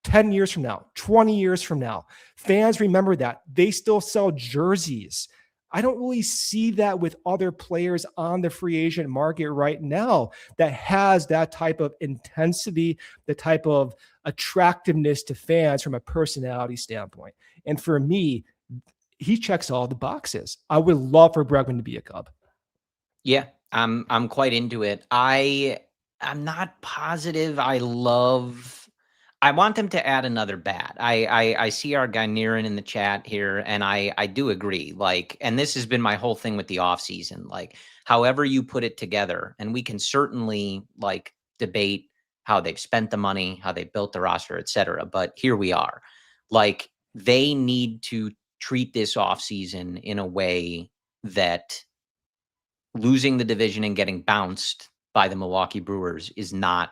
10 years from now, 20 years from now. Fans remember that. They still sell jerseys I don't really see that with other players on the free agent market right now that has that type of intensity, the type of attractiveness to fans from a personality standpoint. And for me, he checks all the boxes. I would love for Bregman to be a Cub. Yeah, I'm quite into it. I'm not positive. I want them to add another bat. I see our guy Niren in the chat here, and I do agree. Like, and this has been my whole thing with the offseason. Like, however you put it together, and we can certainly like debate how they've spent the money, how they built the roster, etc. But here we are. Like, they need to treat this offseason in a way that losing the division and getting bounced by the Milwaukee Brewers is not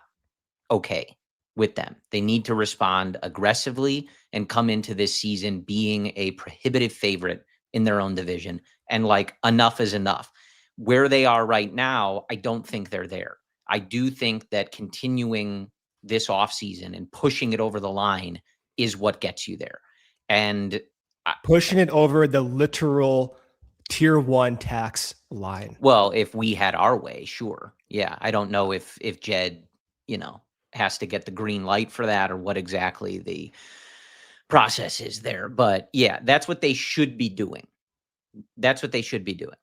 okay with them. They need to respond aggressively and come into this season being a prohibitive favorite in their own division. And like, enough is enough. Where they are right now, I don't think they're there. I do think that continuing this offseason and pushing it over the line is what gets you there. And pushing it over the literal tier 1 tax line. Well, if we had our way, sure. Yeah. I don't know if Jed, has to get the green light for that or what exactly the process is there. But yeah, that's what they should be doing. That's what they should be doing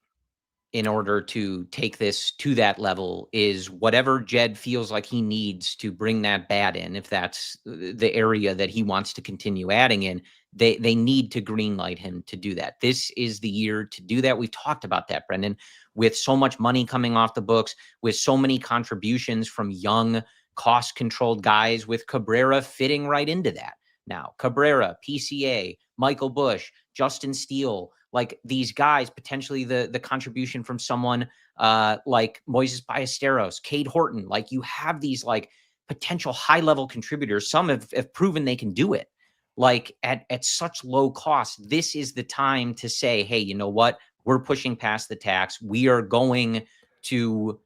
in order to take this to that level, is whatever Jed feels like he needs to bring that bat in, if that's the area that he wants to continue adding in, they need to greenlight him to do that. This is the year to do that. We've talked about that, Brendan, with so much money coming off the books, with so many contributions from young, cost-controlled guys, with Cabrera fitting right into that. Now, Cabrera, PCA, Michael Busch, Justin Steele, like these guys, potentially the contribution from someone like Moises Ballesteros, Cade Horton. Like, you have these like potential high-level contributors. Some have proven they can do it. Like at such low cost, this is the time to say, hey, you know what? We're pushing past the tax. We are going to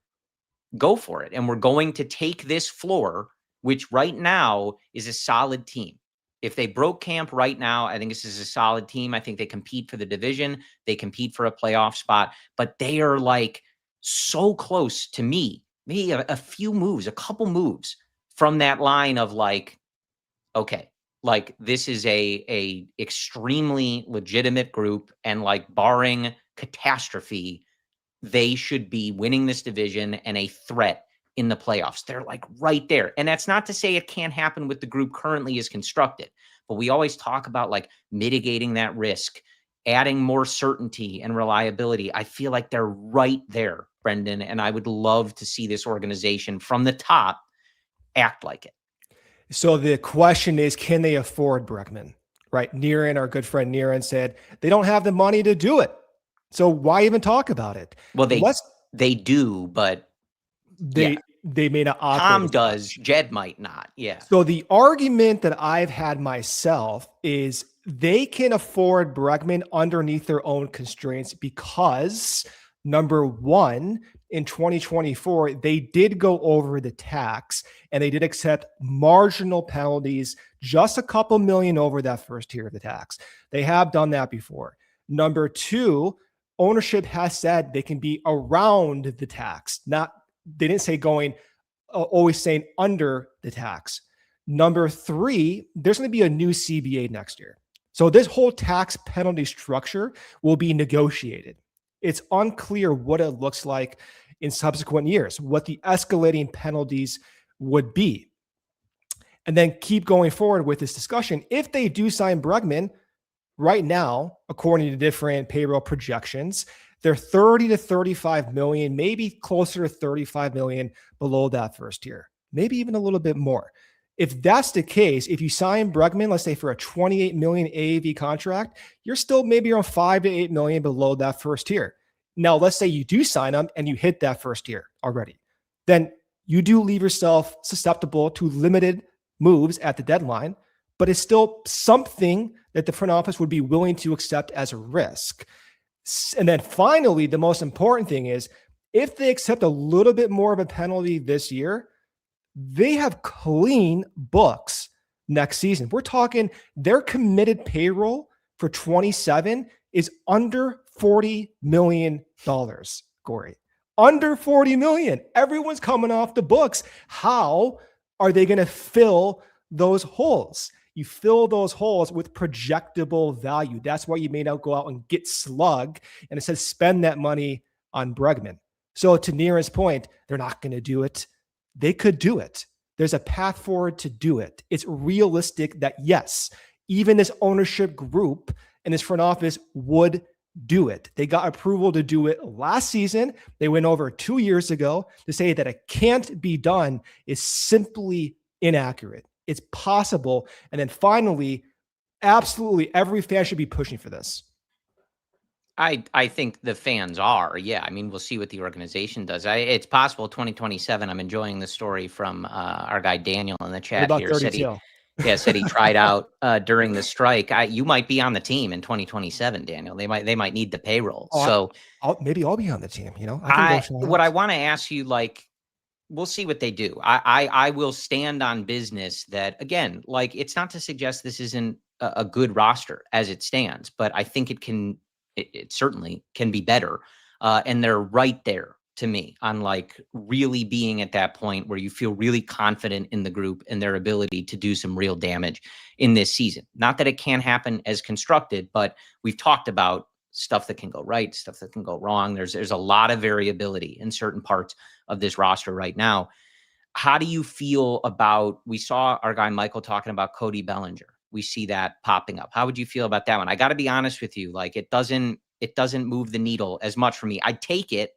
go for it. And we're going to take this floor, which right now is a solid team. If they broke camp right now, I think this is a solid team. I think they compete for the division. They compete for a playoff spot, but they are like so close to me, maybe a few moves, a couple moves from that line of like, okay, like this is a extremely legitimate group, and like barring catastrophe, they should be winning this division and a threat in the playoffs. They're like right there. And that's not to say it can't happen with the group currently is constructed, but we always talk about like mitigating that risk, adding more certainty and reliability. I feel like they're right there, Brendan, and I would love to see this organization from the top act like it. So the question is, can they afford Bregman? Right? Niren, our good friend Niren, said they don't have the money to do it. So why even talk about it? Well, they do, but they may not. Tom does. Jed might not. Yeah. So the argument that I've had myself is they can afford Bregman underneath their own constraints because, number one, in 2024, they did go over the tax and they did accept marginal penalties, just a couple million over that first tier of the tax. They have done that before. Number two, ownership has said they can be around the tax. They didn't say going, always saying under the tax. Number three, there's going to be a new CBA next year. So this whole tax penalty structure will be negotiated. It's unclear what it looks like in subsequent years, what the escalating penalties would be. And then keep going forward with this discussion. If they do sign Bregman, right now, according to different payroll projections, they're 30 to 35 million, maybe closer to 35 million below that first tier, maybe even a little bit more. If that's the case, if you sign Bregman, let's say for a 28 million AAV contract, you're still maybe around 5 to 8 million below that first tier. Now, let's say you do sign him and you hit that first tier already. Then you do leave yourself susceptible to limited moves at the deadline, but it's still something that the front office would be willing to accept as a risk. And then finally, the most important thing is if they accept a little bit more of a penalty this year, they have clean books next season. We're talking their committed payroll for 27 is under $40 million, Corey. Under 40 million. Everyone's coming off the books. How are they going to fill those holes? You fill those holes with projectable value. That's why you may now go out and get Slug, and it says spend that money on Bregman. So to Neera's point, they're not going to do it. They could do it. There's a path forward to do it. It's realistic that yes, even this ownership group and this front office would do it. They got approval to do it last season. They went over 2 years ago. To say that it can't be done is simply inaccurate. It's possible. And then finally, absolutely every fan should be pushing for this. I think the fans are. Yeah. I mean, we'll see what the organization does. It's possible 2027. I'm enjoying the story from our guy Daniel in the chat here. Said he tried out during the strike. You might be on the team in 2027, Daniel. They might need the payroll. So maybe I'll be on the team. You know, what I want to ask you, like, we'll see what they do. I will stand on business that, again, like, it's not to suggest this isn't a good roster as it stands, but I think it certainly can be better. And they're right there to me on like really being at that point where you feel really confident in the group and their ability to do some real damage in this season. Not that it can't happen as constructed, but we've talked about stuff that can go right, stuff that can go wrong. There's a lot of variability in certain parts of this roster right now. How do you feel about, we saw our guy Michael talking about Cody Bellinger. We see that popping up. How would you feel about that one? I got to be honest with you. Like, it doesn't move the needle as much for me. I'd take it.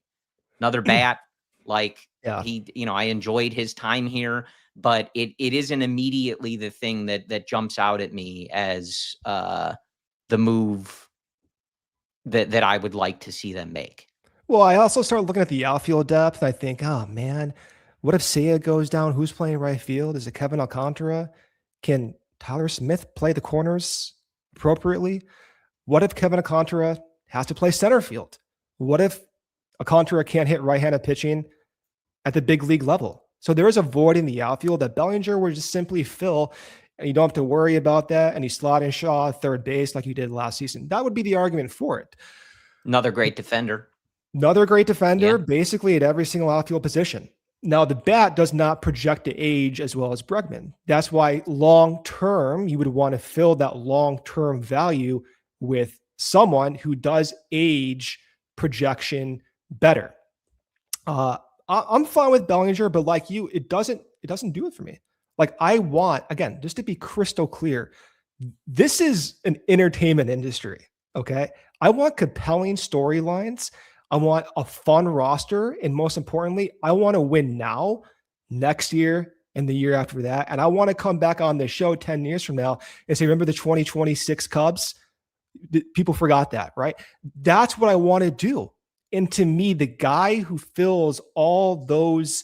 Another bat. Like, he, I enjoyed his time here, but it isn't immediately the thing that jumps out at me as the move that I would like to see them make. Well, I also start looking at the outfield depth. I think, oh man, what if Seiya goes down? Who's playing right field? Is it Kevin Alcantara? Can Tyler Smith play the corners appropriately? What if Kevin Alcantara has to play center field? What if Alcantara can't hit right-handed pitching at the big league level? So there is a void in the outfield that Bellinger would just simply fill, and you don't have to worry about that. And you slot in Shaw at third base like you did last season. That would be the argument for it. Another great defender. Basically at every single outfield position. Now, the bat does not project to age as well as Bregman. That's why long-term, you would want to fill that long-term value with someone who does age projection better. I'm fine with Bellinger, but like you, it doesn't do it for me. Like, I want, again, just to be crystal clear, this is an entertainment industry, okay? I want compelling storylines. I want a fun roster. And most importantly, I want to win now, next year, and the year after that. And I want to come back on the show 10 years from now and say, remember the 2026 Cubs? People forgot that, right? That's what I want to do. And to me, the guy who fills all those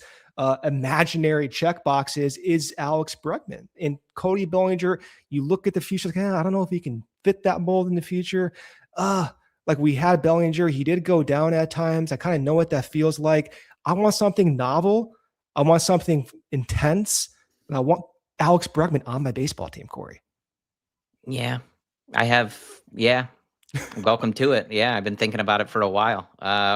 imaginary check boxes is Alex Bregman. And Cody Bellinger, you look at the future, like, I don't know if he can fit that mold in the future. Like, we had Bellinger. He did go down at times. I kind of know what that feels like. I want something novel. I want something intense. And I want Alex Bregman on my baseball team, Corey. Yeah, I have. Yeah. Welcome to it. Yeah, I've been thinking about it for a while.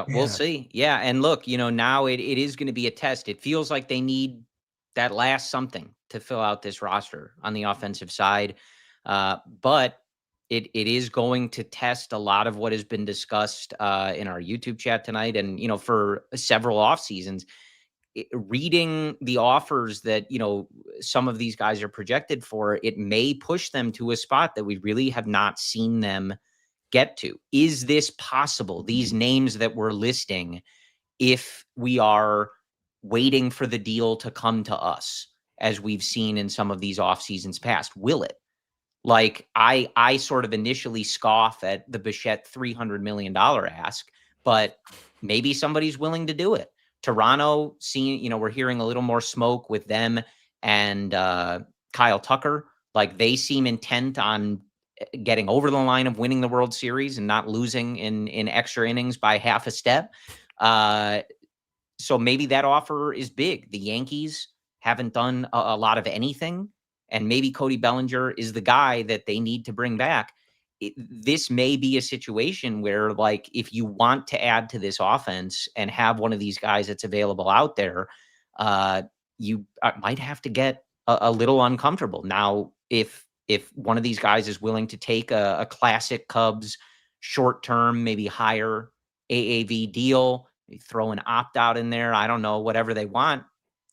We'll see. Yeah, and look, now it is going to be a test. It feels like they need that last something to fill out this roster on the offensive side. But it is going to test a lot of what has been discussed in our YouTube chat tonight, and for several off seasons. Reading the offers that some of these guys are projected for, it may push them to a spot that we really have not seen them get to. Is this possible? These names that we're listing, if we are waiting for the deal to come to us, as we've seen in some of these off seasons past, will it? Like, I sort of initially scoff at the Bichette $300 million ask, but maybe somebody's willing to do it. Toronto, we're hearing a little more smoke with them and Kyle Tucker. Like, they seem intent on getting over the line of winning the World Series and not losing in extra innings by half a step. So maybe that offer is big. The Yankees haven't done a lot of anything, and maybe Cody Bellinger is the guy that they need to bring back. this may be a situation where, like, if you want to add to this offense and have one of these guys that's available out there, you might have to get a little uncomfortable. Now, if one of these guys is willing to take a classic Cubs short-term, maybe higher AAV deal, throw an opt-out in there, I don't know, whatever they want,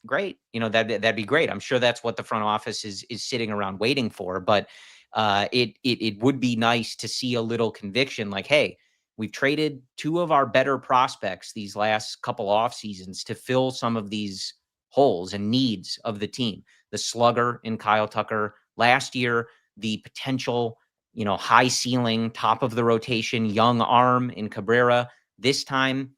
great. That'd be great. I'm sure that's what the front office is sitting around waiting for. But it would be nice to see a little conviction, like, hey, we've traded two of our better prospects these last couple off seasons to fill some of these holes and needs of the team. The slugger in Kyle Tucker last year, the potential, high ceiling, top of the rotation, young arm in Cabrera. This time,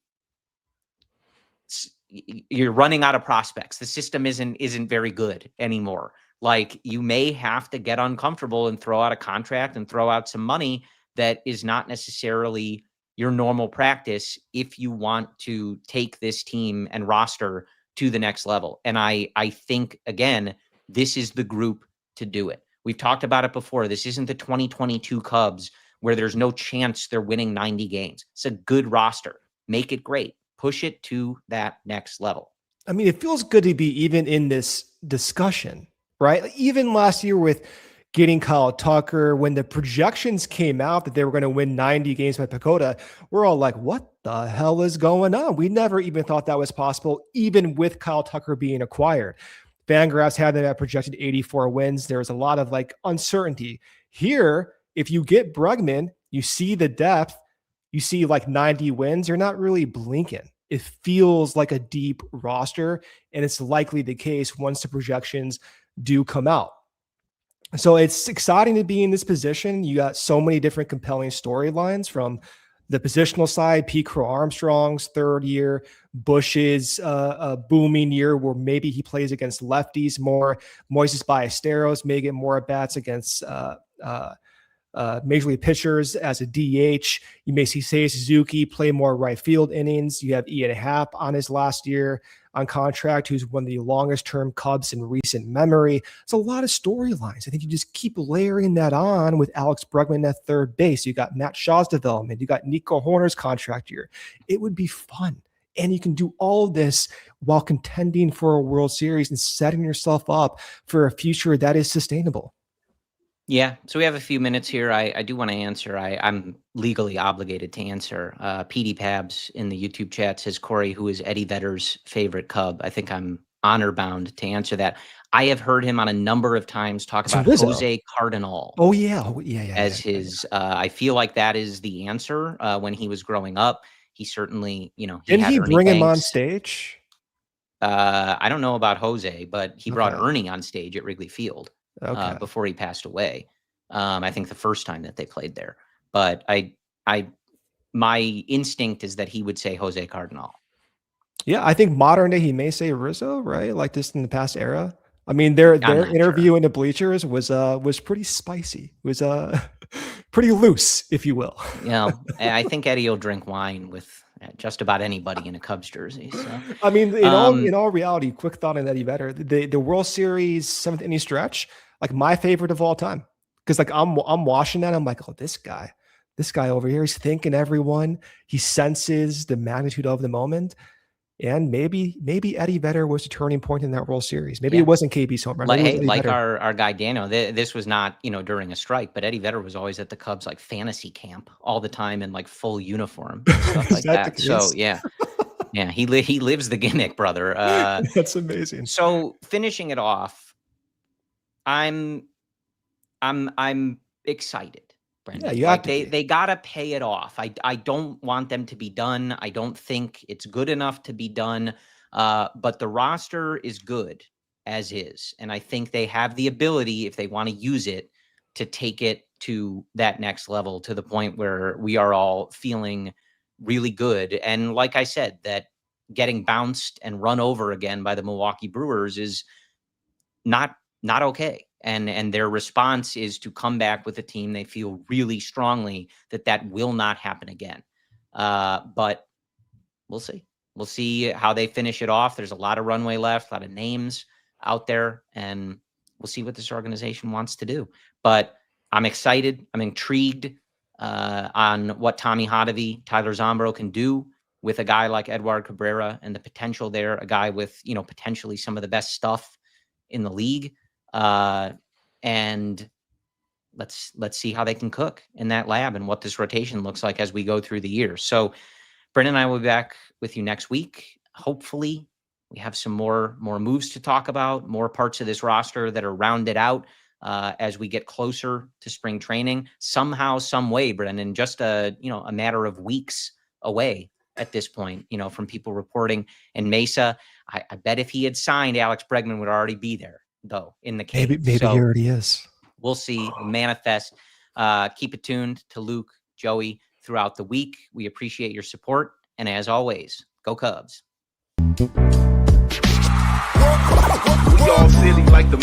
you're running out of prospects. The system isn't very good anymore. Like, you may have to get uncomfortable and throw out a contract and throw out some money that is not necessarily your normal practice if you want to take this team and roster to the next level. And I think, again, this is the group to do it. We've talked about it before. This isn't the 2022 Cubs where there's no chance they're winning 90 games. It's a good roster. Make it great. Push it to that next level. I mean, it feels good to be even in this discussion, right? Like, even last year with getting Kyle Tucker, when the projections came out that they were going to win 90 games by Pagoda, we're all like, what the hell is going on? We never even thought that was possible, even with Kyle Tucker being acquired. Fangraphs had them at projected 84 wins. There was a lot of like uncertainty. Here, if you get Bregman, you see the depth, you see like 90 wins, you're not really blinking. It feels like a deep roster, and it's likely the case once the projections do come out. So it's exciting to be in this position. You got so many different compelling storylines from the positional side. Pete Crow Armstrong's third year, Bush's booming year where maybe he plays against lefties more. Moises Ballesteros may get more at bats against major league pitchers as a DH. You may see Seiya Suzuki play more right field innings. You have Ian Happ on his last year on contract, who's one of the longest term Cubs in recent memory. It's a lot of storylines. I think you just keep layering that on with Alex Bregman at third base. You got Matt Shaw's development. You got Nico Horner's contract year. It would be fun. And you can do all of this while contending for a World Series and setting yourself up for a future that is sustainable. Yeah, so we have a few minutes here. I do want to answer. I'm legally obligated to answer. PD Pabs in the YouTube chat says, Corey, who is Eddie Vedder's favorite Cub? I think I'm honor bound to answer that. I have heard him on a number of times talk about Jose Cardinal. Oh, yeah. As his, I feel like that is the answer. When he was growing up, he certainly, Didn't he bring him on stage? I don't know about Jose, but he brought Ernie on stage at Wrigley Field. Before he passed away. I think the first time that they played there. But my instinct is that he would say Jose Cardinal. Yeah, I think modern day he may say Rizzo, right? Like this in the past era. I mean, their interview in the bleachers was pretty spicy. It was pretty loose, if you will. Yeah, I think Eddie will drink wine with just about anybody in a Cubs jersey. So. I mean, in all reality, quick thought on Eddie Vedder, the World Series seventh inning stretch, like my favorite of all time, because like I'm watching that, I'm like, oh, this guy over here, he's thinking everyone, he senses the magnitude of the moment, and maybe Eddie Vedder was a turning point in that World Series. Maybe it wasn't KB's home run. Like our guy Daniel, this was not during a strike, but Eddie Vedder was always at the Cubs like fantasy camp all the time in like full uniform and stuff like that. So yeah, he lives the gimmick, brother. That's amazing. So finishing it off, I'm excited, Brendan. Yeah, they gotta pay it off. I don't want them to be done. I don't think it's good enough to be done. But the roster is good as is, and I think they have the ability, if they want to use it, to take it to that next level, to the point where we are all feeling really good. And like I said, that getting bounced and run over again by the Milwaukee Brewers is not okay. And their response is to come back with a team they feel really strongly that will not happen again. But we'll see. We'll see how they finish it off. There's a lot of runway left, a lot of names out there, and we'll see what this organization wants to do. But I'm excited. I'm intrigued on what Tommy Hotovy, Tyler Zombro can do with a guy like Edward Cabrera and the potential there, a guy with, potentially some of the best stuff in the league. And let's see how they can cook in that lab and what this rotation looks like as we go through the year. So Brendan and I will be back with you next week. Hopefully we have some more moves to talk about, more parts of this roster that are rounded out as we get closer to spring training. Somehow, some way, Brendan, just a matter of weeks away at this point, from people reporting. And Mesa, I bet if he had signed, Alex Bregman would already be there, though, in the case. Maybe so, he already is. We'll see. We'll manifest. Keep it tuned to Luke, Joey throughout the week. We appreciate your support. And as always, go Cubs. We all silly like the